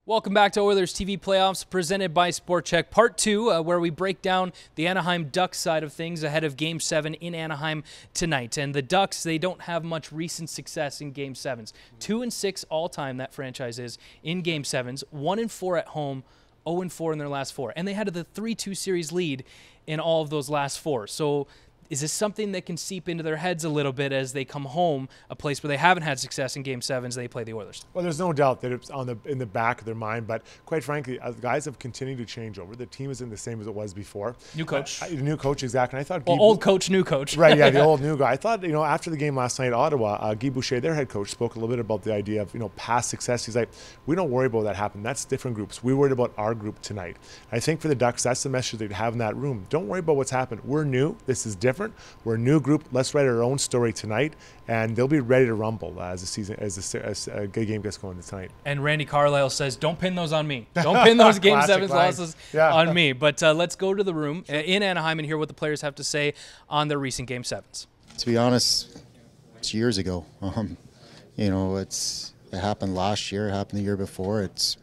Welcome back to Oilers TV Playoffs, presented by Sport Check, Part 2, where we break down the Anaheim Ducks side of things ahead of Game 7 in Anaheim tonight. And the Ducks, they don't have much recent success in Game 7s. 2-6 all-time, that franchise is, in Game 7s. 1-4 at home, 0-4 in their last 4. And they had the 3-2 series lead in all of those last 4. So is this something that can seep into their heads a little bit as they come home, a place where they haven't had success in Game 7s, they play the Oilers? Well, there's no doubt that it's in the back of their mind, but quite frankly, as guys have continued to change over. The team isn't the same as it was before. New coach. New coach, exactly. And I thought old coach, new coach. Right, yeah, the old new guy. I thought, after the game last night at Ottawa, Guy Boucher, their head coach, spoke a little bit about the idea of, past success. He's like, we don't worry about that happening. That's different groups. We worried about our group tonight. I think for the Ducks, that's the message they'd have in that room. Don't worry about what's happened. We're new. This is different. We're a new group. Let's write our own story tonight, and they'll be ready to rumble as a good game gets going tonight. And Randy Carlyle says, "Don't pin those on me. Don't pin those Game 7 losses on me." But let's go to the room in Anaheim and hear what the players have to say on their recent Game 7s. To be honest, it's years ago. It happened last year. It happened the year before. It's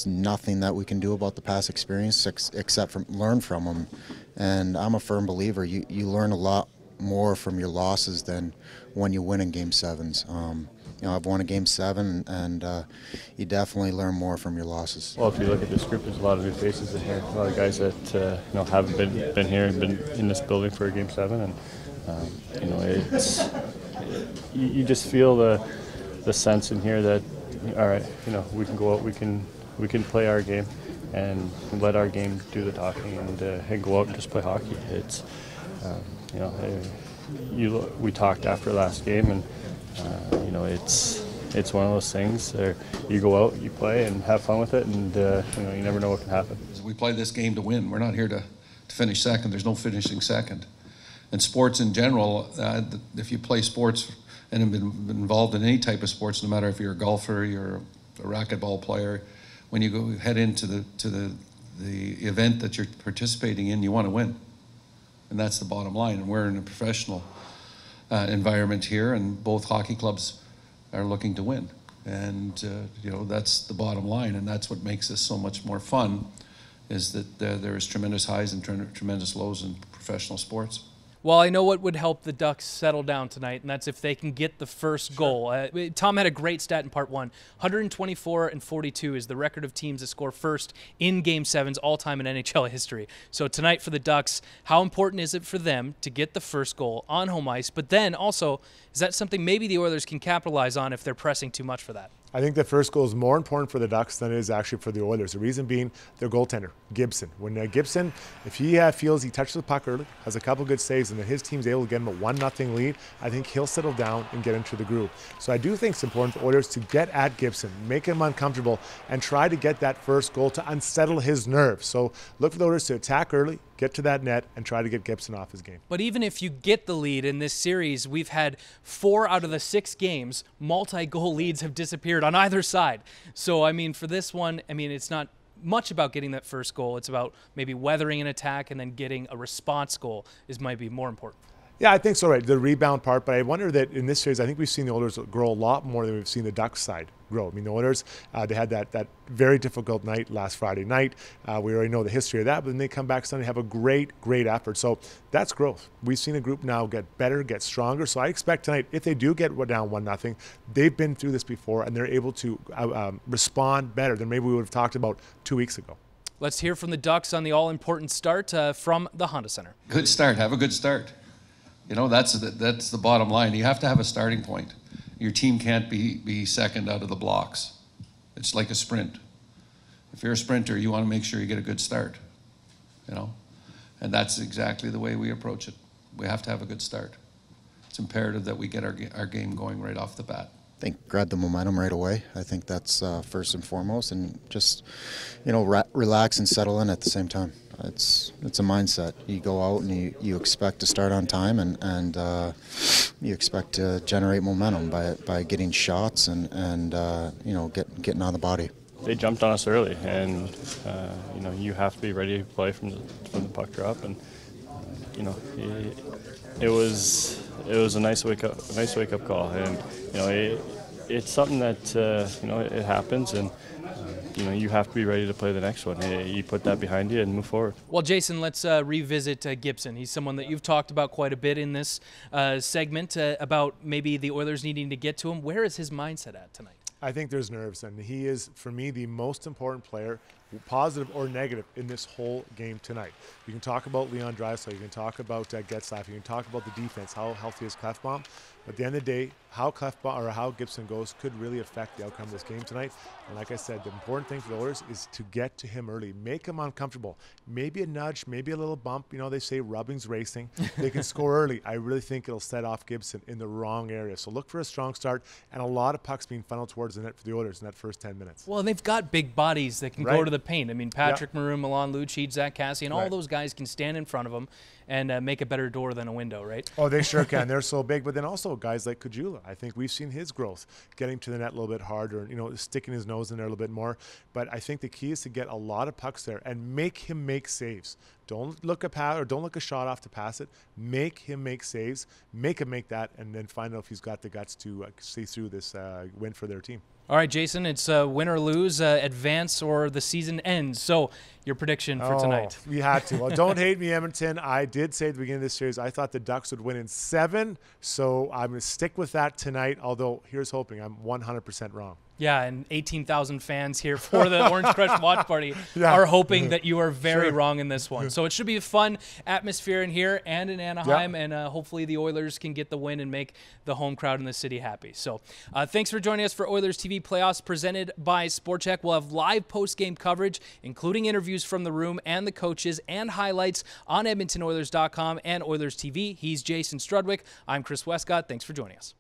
nothing that we can do about the past experience except learn from them. And I'm a firm believer. You learn a lot more from your losses than when you win in Game 7s. I've won a Game 7, and you definitely learn more from your losses. Well, if you look at this group, there's a lot of new faces in here. A lot of guys that haven't been here and been in this building for a Game 7, and you just feel the sense in here that, all right, we can go out, we can play our game and let our game do the talking and go out and just play hockey. It's we talked after last game, and it's one of those things where you go out, you play, and have fun with it, and you never know what can happen. We play this game to win. We're not here to finish second. There's no finishing second. And sports in general, if you play sports and have been involved in any type of sports, no matter if you're a golfer, you're a racquetball player, when you go head into the event that you're participating in, you want to win, and that's the bottom line. And we're in a professional environment here, and both hockey clubs are looking to win, and that's the bottom line, and that's what makes this so much more fun. Is that there is tremendous highs and tremendous lows in professional sports. Well, I know what would help the Ducks settle down tonight, and that's if they can get the first goal. Tom had a great stat in Part 1. 124-42 is the record of teams that score first in Game 7s all-time in NHL history. So tonight for the Ducks, how important is it for them to get the first goal on home ice? But then also, is that something maybe the Oilers can capitalize on if they're pressing too much for that? I think the first goal is more important for the Ducks than it is actually for the Oilers. The reason being their goaltender, Gibson. When Gibson, if he feels he touches the puck early, has a couple good saves, and that his team's able to get him a 1-0 lead, I think he'll settle down and get into the groove. So I do think it's important for Oilers to get at Gibson, make him uncomfortable, and try to get that first goal to unsettle his nerves. So look for the Oilers to attack early, get to that net, and try to get Gibson off his game. But even if you get the lead in this series, we've had 4 out of the 6 games, multi-goal leads have disappeared on either side. So, for this one, it's not much about getting that first goal. It's about maybe weathering an attack and then getting a response goal might be more important. Yeah, I think so, right, the rebound part. But I wonder that in this series, I think we've seen the Oilers grow a lot more than we've seen the Ducks side grow. The Oilers, they had that very difficult night last Friday night. We already know the history of that, but then they come back Sunday, have a great effort. So that's growth. We've seen a group now get better, get stronger. So I expect tonight, if they do get down 1-0, they've been through this before, and they're able to respond better than maybe we would have talked about 2 weeks ago. Let's hear from the Ducks on the all-important start from the Honda Center. Good start. Have a good start. That's the bottom line. You have to have a starting point. Your team can't be second out of the blocks. It's like a sprint. If you're a sprinter, you want to make sure you get a good start. And that's exactly the way we approach it. We have to have a good start. It's imperative that we get our game going right off the bat. I think grab the momentum right away. I think that's first and foremost, and just relax and settle in at the same time. It's a mindset. You go out and you expect to start on time, and you expect to generate momentum by getting shots and getting on the body. They jumped on us early, and you have to be ready to play from the puck drop, and it was a nice wake up call, and it's something that it happens, and you have to be ready to play the next one. You put that behind you and move forward. Well, Jason, let's revisit Gibson. He's someone that you've talked about quite a bit in this segment about maybe the Oilers needing to get to him. Where is his mindset at tonight? I think there's nerves, and he is, for me, the most important player, positive or negative, in this whole game tonight. You can talk about Leon Draisaitl, you can talk about Getzlaf, you can talk about the defense, how healthy is Klefbom. But at the end of the day, how Gibson goes could really affect the outcome of this game tonight. And like I said, the important thing for the Oilers is to get to him early, make him uncomfortable. Maybe a nudge, maybe a little bump. They say rubbing's racing. They can score early. I really think it'll set off Gibson in the wrong area. So look for a strong start and a lot of pucks being funneled towards the net for the Oilers in that first 10 minutes. Well, they've got big bodies that can go to the paint. I mean, Patrick Maroon, Milan Lucic, Zach Cassian, all those guys can stand in front of them and make a better door than a window, right? Oh, they sure can. They're so big. But then also guys like Kajula. I think we've seen his growth, getting to the net a little bit harder, sticking his nose in there a little bit more. But I think the key is to get a lot of pucks there and make him make saves. Don't look a shot off to pass it. Make him make saves. Make him make that, and then find out if he's got the guts to see through this win for their team. All right, Jason, it's win or lose, advance, or the season ends. So your prediction for tonight. We had to. Well, don't hate me, Edmonton. I did say at the beginning of this series I thought the Ducks would win in 7, so I'm going to stick with that tonight, although here's hoping I'm 100% wrong. Yeah, and 18,000 fans here for the Orange Crush watch party are hoping that you are very wrong in this one. So it should be a fun atmosphere in here and in Anaheim, and hopefully the Oilers can get the win and make the home crowd in the city happy. So thanks for joining us for Oilers TV Playoffs presented by SportCheck. We'll have live post-game coverage, including interviews from the room and the coaches and highlights on EdmontonOilers.com and Oilers TV. He's Jason Strudwick. I'm Chris Wescott. Thanks for joining us.